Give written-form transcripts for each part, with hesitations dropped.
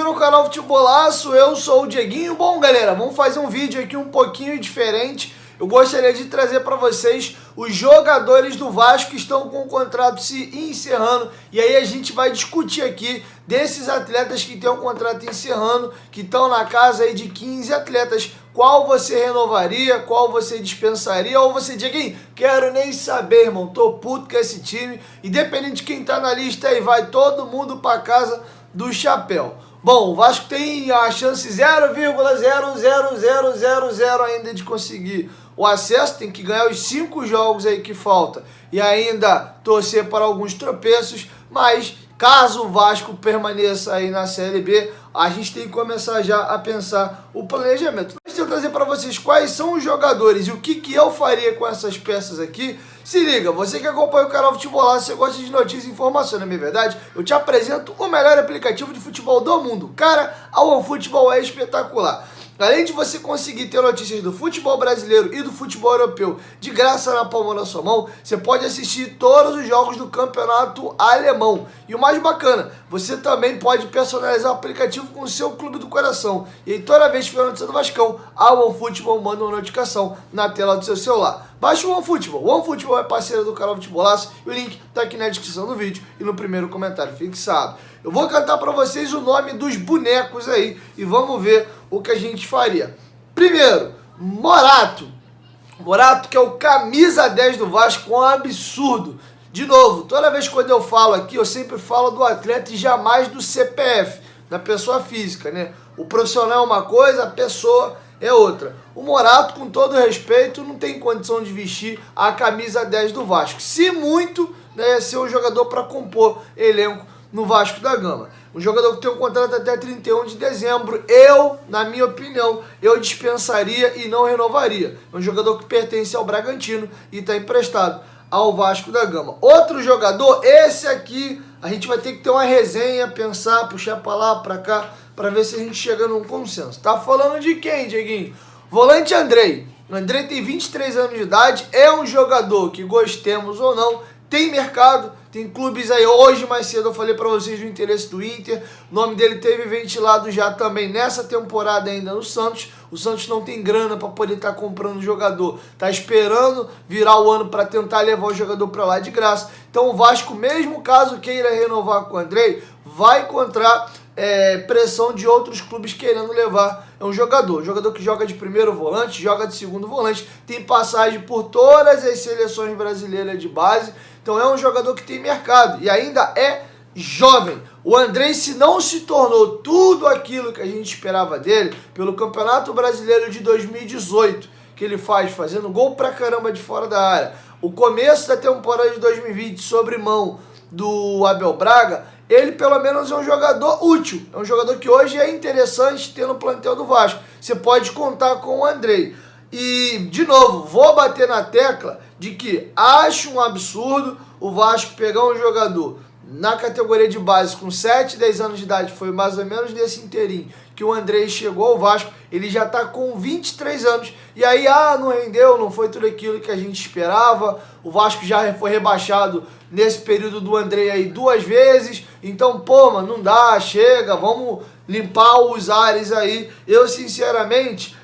no canal Futebolaço, eu sou o Dieguinho. Bom, galera, vamos fazer um vídeo aqui um pouquinho diferente. Eu gostaria de trazer para vocês os jogadores do Vasco que estão com o contrato se encerrando. E aí a gente vai discutir aqui desses atletas que têm o contrato encerrando, que estão na casa aí de 15 atletas. Qual você renovaria, qual você dispensaria, ou você, Dieguinho, quero nem saber, irmão, tô puto com esse time. Independente de quem tá na lista aí, vai todo mundo para casa do chapéu. Bom, o Vasco tem a chance 0,00000 ainda de conseguir o acesso, tem que ganhar os 5 jogos aí que falta e ainda torcer para alguns tropeços, mas caso o Vasco permaneça aí na Série B, a gente tem que começar já a pensar o planejamento. Deixa eu trazer para vocês quais são os jogadores e o que eu faria com essas peças aqui. Se liga, você que acompanha o canal Futebolaço, você gosta de notícias e informações, não é verdade? Eu te apresento o melhor aplicativo de futebol do mundo. Cara, a OneFootball é espetacular. Além de você conseguir ter notícias do futebol brasileiro e do futebol europeu de graça na palma da sua mão, você pode assistir todos os jogos do campeonato alemão. E o mais bacana, você também pode personalizar o aplicativo com o seu clube do coração. E aí toda vez que for notícia do Vascão, a OneFootball manda uma notificação na tela do seu celular. Baixe o OneFootball. O OneFootball é parceiro do canal Futebolaço e o link está aqui na descrição do vídeo e no primeiro comentário fixado. Eu vou cantar para vocês o nome dos bonecos aí e vamos ver o que a gente faria. Primeiro, Morato. Morato, que é o camisa 10 do Vasco, um absurdo. De novo, toda vez quando eu falo aqui, eu sempre falo do atleta e jamais do CPF, da pessoa física, né? O profissional é uma coisa, a pessoa é outra. O Morato, com todo respeito, não tem condição de vestir a camisa 10 do Vasco. Se muito, né, ser um jogador para compor elenco no Vasco da Gama. Um jogador que tem um contrato até 31 de dezembro. Na minha opinião, eu dispensaria e não renovaria. É um jogador que pertence ao Bragantino e está emprestado ao Vasco da Gama. Outro jogador, esse aqui, a gente vai ter que ter uma resenha, pensar, puxar para lá, para cá, para ver se a gente chega num consenso. Tá falando de quem, Dieguinho? Volante Andrei. O Andrei tem 23 anos de idade, é um jogador que, gostemos ou não, tem mercado, tem clubes aí. Hoje, mais cedo, eu falei para vocês do interesse do Inter. O nome dele teve ventilado já também nessa temporada ainda no Santos. O Santos não tem grana para poder estar comprando o jogador. Tá esperando virar o ano para tentar levar o jogador para lá de graça. Então o Vasco, mesmo caso queira renovar com o Andrei, vai encontrar pressão de outros clubes querendo levar um jogador que joga de primeiro volante, joga de segundo volante, tem passagem por todas as seleções brasileiras de base, então é um jogador que tem mercado e ainda é jovem. O Andrei, se não se tornou tudo aquilo que a gente esperava dele pelo Campeonato Brasileiro de 2018, que ele fazendo gol pra caramba de fora da área, o começo da temporada de 2020 sobre mão do Abel Braga, ele pelo menos é um jogador útil, é um jogador que hoje é interessante ter no plantel do Vasco. Você pode contar com o Andrei. E, de novo, vou bater na tecla de que acho um absurdo o Vasco pegar um jogador na categoria de base com 7, 10 anos de idade, foi mais ou menos nesse inteirinho que o Andrei chegou ao Vasco, ele já está com 23 anos, e aí, não rendeu, não foi tudo aquilo que a gente esperava, o Vasco já foi rebaixado nesse período do Andrei aí 2 vezes, então, pô, mano, não dá, chega, vamos limpar os ares aí. Eu, sinceramente,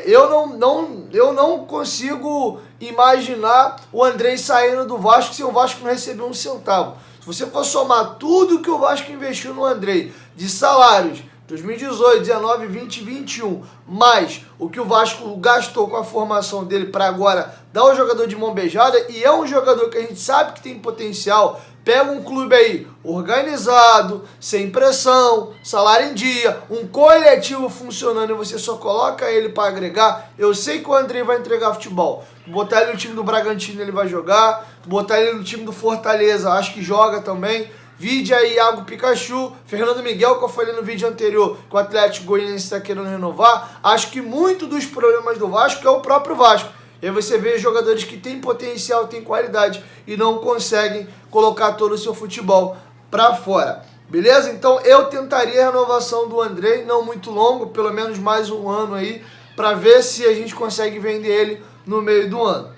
eu não consigo imaginar o Andrei saindo do Vasco se o Vasco não receber um centavo. Se você for somar tudo que o Vasco investiu no Andrei, de salários, 2018, 19, 20, 21, mais o que o Vasco gastou com a formação dele para agora dar o jogador de mão beijada, e é um jogador que a gente sabe que tem potencial, pega um clube aí organizado, sem pressão, salário em dia, um coletivo funcionando e você só coloca ele para agregar. Eu sei que o Andrei vai entregar futebol. Botar ele no time do Bragantino, ele vai jogar. Botar ele no time do Fortaleza, acho que joga também. Vide aí Iago Pikachu, Fernando Miguel, que eu falei no vídeo anterior, que o Atlético Goianiense está querendo renovar. Acho que muito dos problemas do Vasco é o próprio Vasco. E aí você vê jogadores que têm potencial, têm qualidade e não conseguem colocar todo o seu futebol para fora. Beleza? Então eu tentaria a renovação do Andrei, não muito longo, pelo menos mais um ano aí, para ver se a gente consegue vender ele no meio do ano.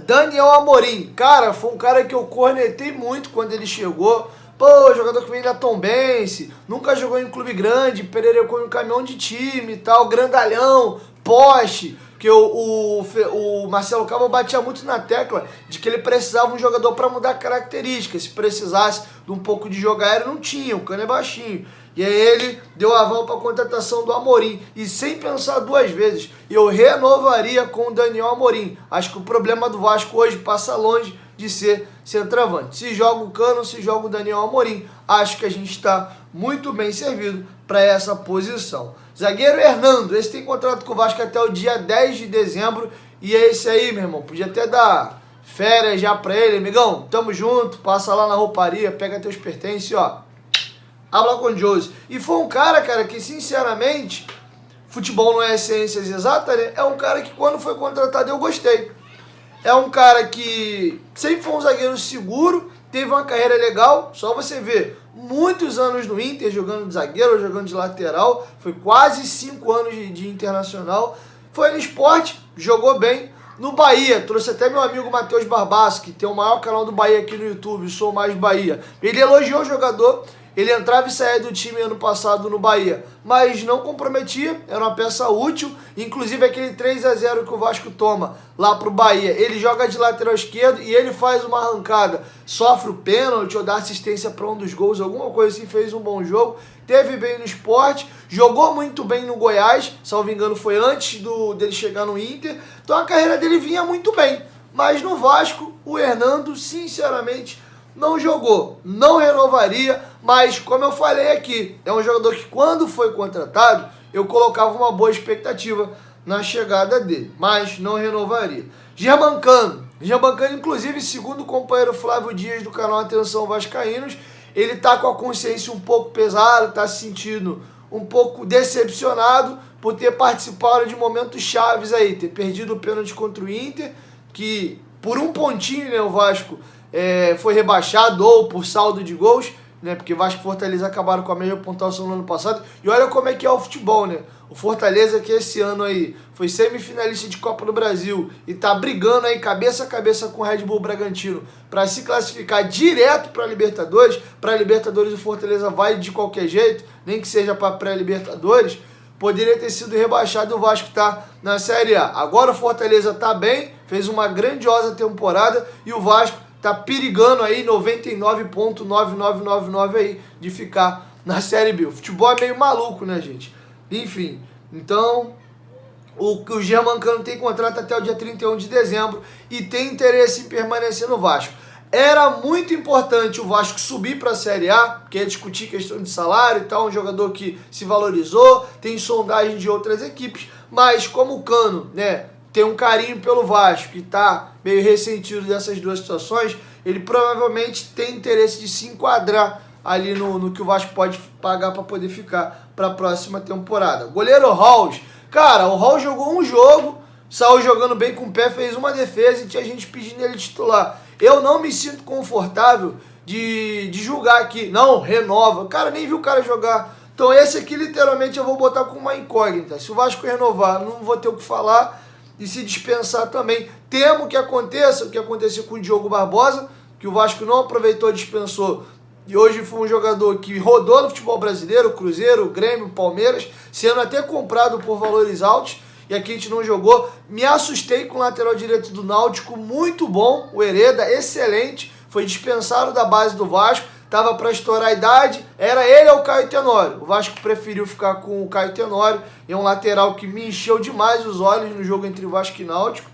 Daniel Amorim, cara, foi um cara que eu cornetei muito quando ele chegou, pô, jogador que vem da Tombense, nunca jogou em clube grande, pererecou em um caminhão de time e tal, grandalhão, poste, que o Marcelo Cabo batia muito na tecla de que ele precisava de um jogador para mudar características. Se precisasse de um pouco de jogo aéreo, não tinha, o Cano é baixinho. E aí ele deu aval para a contratação do Amorim. E sem pensar duas vezes, eu renovaria com o Daniel Amorim. Acho que o problema do Vasco hoje passa longe de ser centroavante. Se joga o Cano, se joga o Daniel Amorim, acho que a gente está muito bem servido para essa posição. Zagueiro Hernando, esse tem contrato com o Vasco até o dia 10 de dezembro. E é esse aí, meu irmão. Podia até dar férias já para ele. Amigão, tamo junto, passa lá na rouparia, pega teus pertences, ó. Habla com Josi. E foi um cara, que sinceramente, futebol não é essências exatas, né? É um cara que quando foi contratado eu gostei. É um cara que sempre foi um zagueiro seguro, teve uma carreira legal, só você ver, muitos anos no Inter, jogando de zagueiro, jogando de lateral, foi quase 5 anos de internacional, foi no Sport, jogou bem. No Bahia, trouxe até meu amigo Matheus Barbaço, que tem o maior canal do Bahia aqui no YouTube, Sou Mais Bahia. Ele elogiou o jogador. Ele entrava e saía do time ano passado no Bahia, mas não comprometia, era uma peça útil, inclusive aquele 3-0 que o Vasco toma lá pro Bahia, ele joga de lateral esquerdo e ele faz uma arrancada, sofre o pênalti ou dá assistência para um dos gols, alguma coisa assim, fez um bom jogo, teve bem no Sport, jogou muito bem no Goiás, salvo engano foi antes dele chegar no Inter, então a carreira dele vinha muito bem, mas no Vasco, o Hernando, sinceramente, não jogou, não renovaria, mas como eu falei aqui, é um jogador que quando foi contratado, eu colocava uma boa expectativa na chegada dele, mas não renovaria. Germancano, inclusive, segundo o companheiro Flávio Dias do canal Atenção Vascaínos, ele tá com a consciência um pouco pesada, tá se sentindo um pouco decepcionado por ter participado de momentos chaves aí, ter perdido o pênalti contra o Inter, que por um pontinho, né, o Vasco foi rebaixado, ou por saldo de gols, né? Porque Vasco e Fortaleza acabaram com a mesma pontuação no ano passado. E olha como é que é o futebol, né? O Fortaleza, que esse ano aí foi semifinalista de Copa do Brasil e tá brigando aí cabeça a cabeça com o Red Bull Bragantino para se classificar direto para a Libertadores. Para a Libertadores o Fortaleza vai de qualquer jeito, nem que seja para pré-Libertadores. Poderia ter sido rebaixado e o Vasco tá na Série A. Agora o Fortaleza tá bem, fez uma grandiosa temporada e o Vasco tá perigando aí 99,9999 aí de ficar na Série B. O futebol é meio maluco, né, gente? Enfim, então o Germancano tem contrato até o dia 31 de dezembro e tem interesse em permanecer no Vasco. Era muito importante o Vasco subir para a Série A, porque ia discutir questão de salário e tal, um jogador que se valorizou, tem sondagem de outras equipes, mas como o Cano, né, tem um carinho pelo Vasco e tá meio ressentido dessas duas situações, ele provavelmente tem interesse de se enquadrar ali no que o Vasco pode pagar para poder ficar para a próxima temporada. Goleiro Halls, cara, o Halls jogou um jogo, saiu jogando bem com o pé, fez uma defesa e tinha gente pedindo ele titular. Eu não me sinto confortável de julgar aqui, não, renova, cara, nem vi o cara jogar. Então esse aqui literalmente eu vou botar com uma incógnita, se o Vasco renovar não vou ter o que falar, e se dispensar também. Temo que aconteça o que aconteceu com o Diogo Barbosa, que o Vasco não aproveitou, dispensou, e hoje foi um jogador que rodou no futebol brasileiro, Cruzeiro, Grêmio, Palmeiras, sendo até comprado por valores altos, e aqui a gente não jogou. Me assustei com o lateral direito do Náutico, muito bom, o Hereda, excelente, foi dispensado da base do Vasco, estava para estourar a idade, era ele ou o Caio Tenório. O Vasco preferiu ficar com o Caio Tenório, é um lateral que me encheu demais os olhos no jogo entre Vasco e Náutico.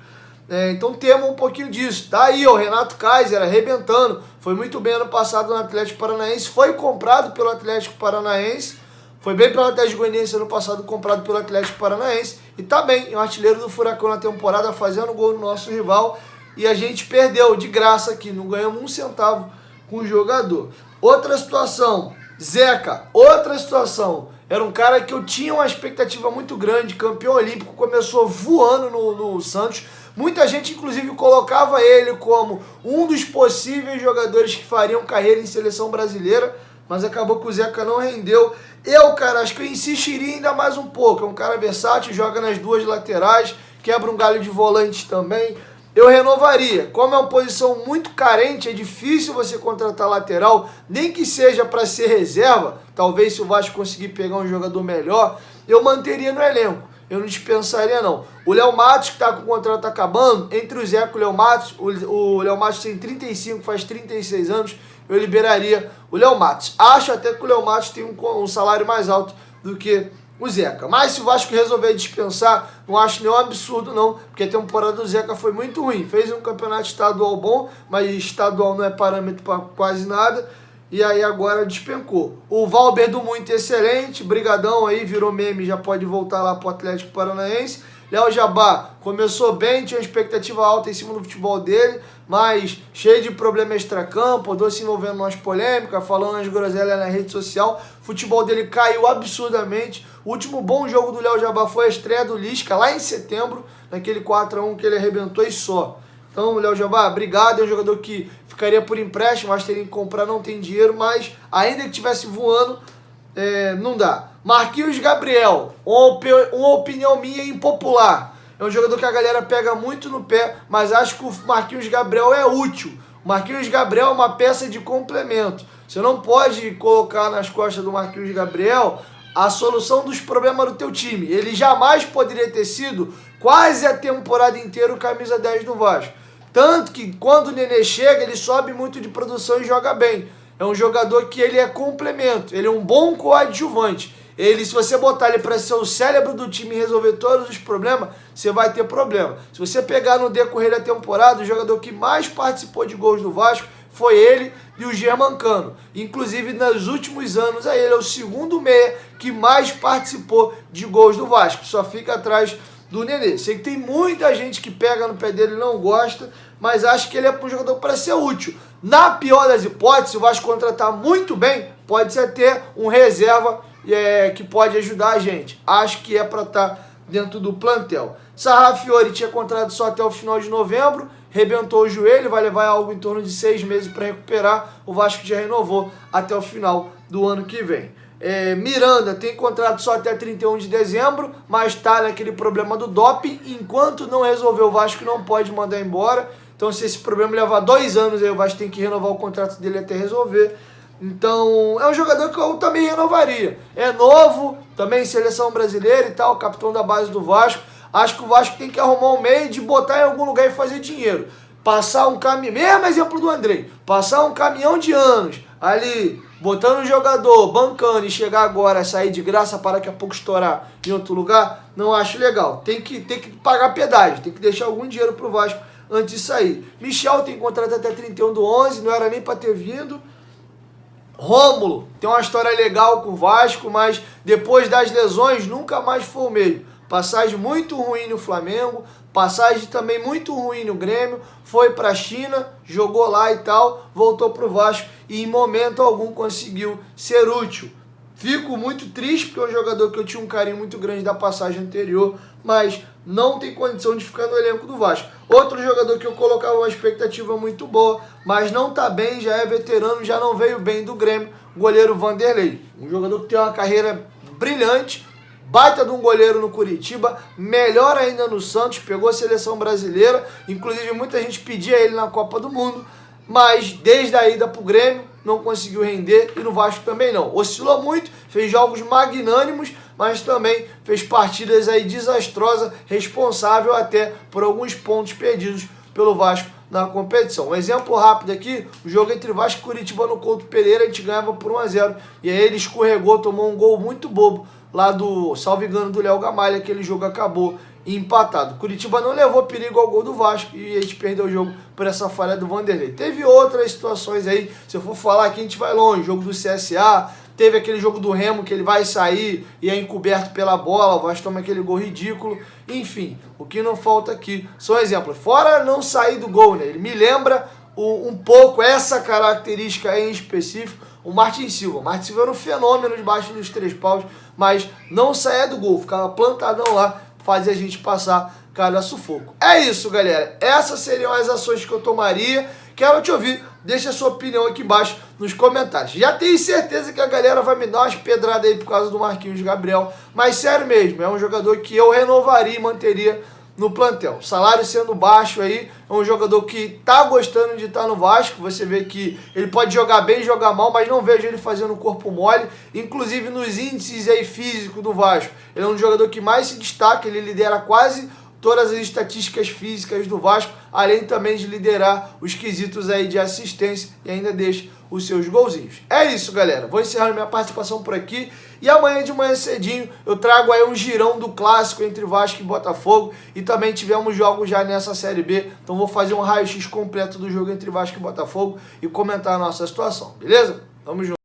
Então temo um pouquinho disso. Tá aí, o Renato Kaiser arrebentando, foi muito bem ano passado no Atlético Paranaense, foi comprado pelo Atlético Paranaense, foi bem pelo Atlético Goianiense ano passado, comprado pelo Atlético Paranaense, e tá bem, é um artilheiro do Furacão na temporada, fazendo gol no nosso rival, e a gente perdeu de graça aqui, não ganhamos um centavo com o jogador. Outra situação, Zeca, outra situação, era um cara que eu tinha uma expectativa muito grande, campeão olímpico, começou voando no Santos, muita gente inclusive colocava ele como um dos possíveis jogadores que fariam carreira em seleção brasileira, mas acabou que o Zeca não rendeu. Eu, cara, acho que eu insistiria ainda mais um pouco, é um cara versátil, joga nas duas laterais, quebra um galho de volante também, eu renovaria. Como é uma posição muito carente, é difícil você contratar lateral, nem que seja para ser reserva. Talvez se o Vasco conseguir pegar um jogador melhor, eu manteria no elenco. Eu não dispensaria, não. O Léo Matos, que está com o contrato acabando, entre o Zeca e o Léo Matos, o Léo Matos tem 35, faz 36 anos, eu liberaria o Léo Matos. Acho até que o Léo Matos tem um salário mais alto do que o Zeca. Mas se o Vasco resolver dispensar, não acho nenhum absurdo, não, porque a temporada do Zeca foi muito ruim. Fez um campeonato estadual bom, mas estadual não é parâmetro para quase nada. E aí agora despencou. O Valber do Muito excelente, brigadão aí, virou meme, já pode voltar lá pro Atlético Paranaense. Léo Jabá começou bem, tinha uma expectativa alta em cima do futebol dele, mas cheio de problema extracampo, andou se envolvendo em umas polêmicas, falando as groselhas na rede social. O futebol dele caiu absurdamente. O último bom jogo do Léo Jabá foi a estreia do Lisca, lá em setembro, naquele 4-1 que ele arrebentou e só. Então, Léo Jabá, obrigado, é um jogador que ficaria por empréstimo, mas teria que comprar, não tem dinheiro, mas ainda que estivesse voando, não dá. Marquinhos Gabriel, uma opinião minha impopular. É um jogador que a galera pega muito no pé, mas acho que o Marquinhos Gabriel é útil. O Marquinhos Gabriel é uma peça de complemento. Você não pode colocar nas costas do Marquinhos Gabriel a solução dos problemas do teu time. Ele jamais poderia ter sido quase a temporada inteira o camisa 10 do Vasco. Tanto que quando o Nenê chega, ele sobe muito de produção e joga bem. É um jogador que ele é complemento, ele é um bom coadjuvante. Ele, se você botar ele para ser o cérebro do time e resolver todos os problemas, você vai ter problema. Se você pegar no decorrer da temporada, o jogador que mais participou de gols do Vasco foi ele e o Germancano. Inclusive, nos últimos anos, ele é o segundo meia que mais participou de gols do Vasco. Só fica atrás do Nenê. Sei que tem muita gente que pega no pé dele e não gosta, mas acho que ele é um jogador para ser útil. Na pior das hipóteses, se o Vasco contratar muito bem, pode ser até um reserva que pode ajudar a gente. Acho que é para estar dentro do plantel. Sarrafiori tinha contrato só até o final de novembro, rebentou o joelho, vai levar algo em torno de 6 meses para recuperar. O Vasco já renovou até o final do ano que vem. Miranda tem contrato só até 31 de dezembro, mas está naquele problema do doping. Enquanto não resolver, o Vasco não pode mandar embora. Então, se esse problema levar 2 anos, aí o Vasco tem que renovar o contrato dele até resolver. Então, é um jogador que eu também renovaria. É novo, também seleção brasileira e tal, capitão da base do Vasco. Acho que o Vasco tem que arrumar um meio de botar em algum lugar e fazer dinheiro. Passar um caminhão, mesmo exemplo do Andrei, passar um caminhão de anos ali, botando o jogador, bancando e chegar agora, sair de graça para daqui a pouco estourar em outro lugar, não acho legal. Tem que pagar pedágio, tem que deixar algum dinheiro pro Vasco antes de sair. Michel tem contrato até 31/11, não era nem para ter vindo. Rômulo tem uma história legal com o Vasco, mas depois das lesões nunca mais foi o mesmo. Passagem muito ruim no Flamengo, passagem também muito ruim no Grêmio, foi para a China, jogou lá e tal, voltou para o Vasco e em momento algum conseguiu ser útil. Fico muito triste porque é um jogador que eu tinha um carinho muito grande da passagem anterior, mas não tem condição de ficar no elenco do Vasco. Outro jogador que eu colocava uma expectativa muito boa, mas não está bem, já é veterano, já não veio bem do Grêmio, o goleiro Vanderlei. Um jogador que tem uma carreira brilhante, baita de um goleiro no Curitiba, melhor ainda no Santos, pegou a seleção brasileira, inclusive muita gente pedia ele na Copa do Mundo, mas desde a ida pro Grêmio não conseguiu render e no Vasco também não. Oscilou muito, fez jogos magnânimos, mas também fez partidas aí desastrosas, responsável até por alguns pontos perdidos pelo Vasco na competição. Um exemplo rápido aqui, o jogo entre Vasco e Curitiba no Couto Pereira, a gente ganhava por 1-0, e aí ele escorregou, tomou um gol muito bobo, lá do, salvo engano, do Léo Gamalha, aquele jogo acabou empatado. Curitiba não levou perigo ao gol do Vasco e a gente perdeu o jogo por essa falha do Vanderlei. Teve outras situações aí, se eu for falar aqui a gente vai longe, jogo do CSA, teve aquele jogo do Remo que ele vai sair e é encoberto pela bola, o Vasco toma aquele gol ridículo, enfim, o que não falta aqui são exemplos. Fora não sair do gol, né? Ele me lembra um pouco essa característica em específico, o Martin Silva. O Martin Silva era um fenômeno debaixo dos 3 paus, mas não saía do gol, ficava plantadão lá, fazia a gente passar cada sufoco. É isso, galera. Essas seriam as ações que eu tomaria. Quero te ouvir. Deixa a sua opinião aqui embaixo nos comentários. Já tenho certeza que a galera vai me dar umas pedradas aí por causa do Marquinhos Gabriel. Mas sério mesmo, é um jogador que eu renovaria e manteria no plantel. Salário sendo baixo aí, é um jogador que tá gostando de estar no Vasco. Você vê que ele pode jogar bem, jogar mal, mas não vejo ele fazendo corpo mole. Inclusive nos índices aí físicos do Vasco, ele é um jogador que mais se destaca, ele lidera quase todas as estatísticas físicas do Vasco, além também de liderar os quesitos aí de assistência e ainda deixa os seus golzinhos. É isso, galera. Vou encerrar minha participação por aqui e amanhã de manhã cedinho eu trago aí um girão do clássico entre Vasco e Botafogo e também tivemos jogos já nessa Série B, então vou fazer um raio-x completo do jogo entre Vasco e Botafogo e comentar a nossa situação, beleza? Tamo junto.